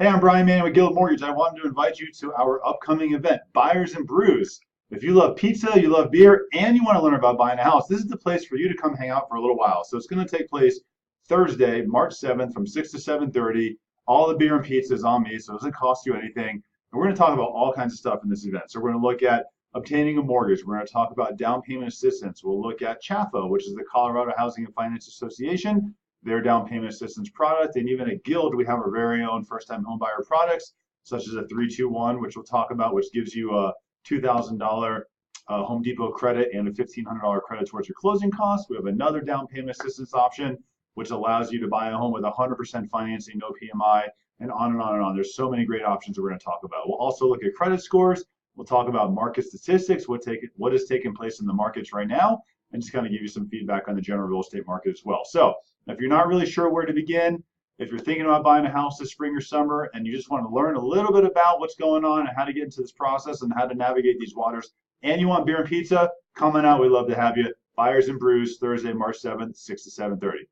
Hey, I'm Brian Manning with Guild Mortgage. I wanted to invite you to our upcoming event, Buyers and Brews. If you love pizza, you love beer, and you want to learn about buying a house, this is the place for you to come hang out for a little while. So it's going to take place Thursday, March 7th from 6 to 7:30. All the beer and pizza is on me, so it doesn't cost you anything. And we're going to talk about all kinds of stuff in this event. So we're going to look at obtaining a mortgage. We're going to talk about down payment assistance. We'll look at CHAFA, which is the Colorado Housing and Finance Association, their down payment assistance product, and even at Guild, we have our very own first-time homebuyer products, such as a 321, which we'll talk about, which gives you a $2,000 Home Depot credit and a $1,500 credit towards your closing costs. We have another down payment assistance option, which allows you to buy a home with 100% financing, no PMI, and on and on and on. There's so many great options that we're going to talk about. We'll also look at credit scores. We'll talk about market statistics, what is taking place in the markets right now, and just kind of give you some feedback on the general real estate market as well. So if you're not really sure where to begin, if you're thinking about buying a house this spring or summer and you just want to learn a little bit about what's going on and how to get into this process and how to navigate these waters, and you want beer and pizza, come on out. We'd love to have you. Buyers and Brews, Thursday, March 7th, 6 to 7:30.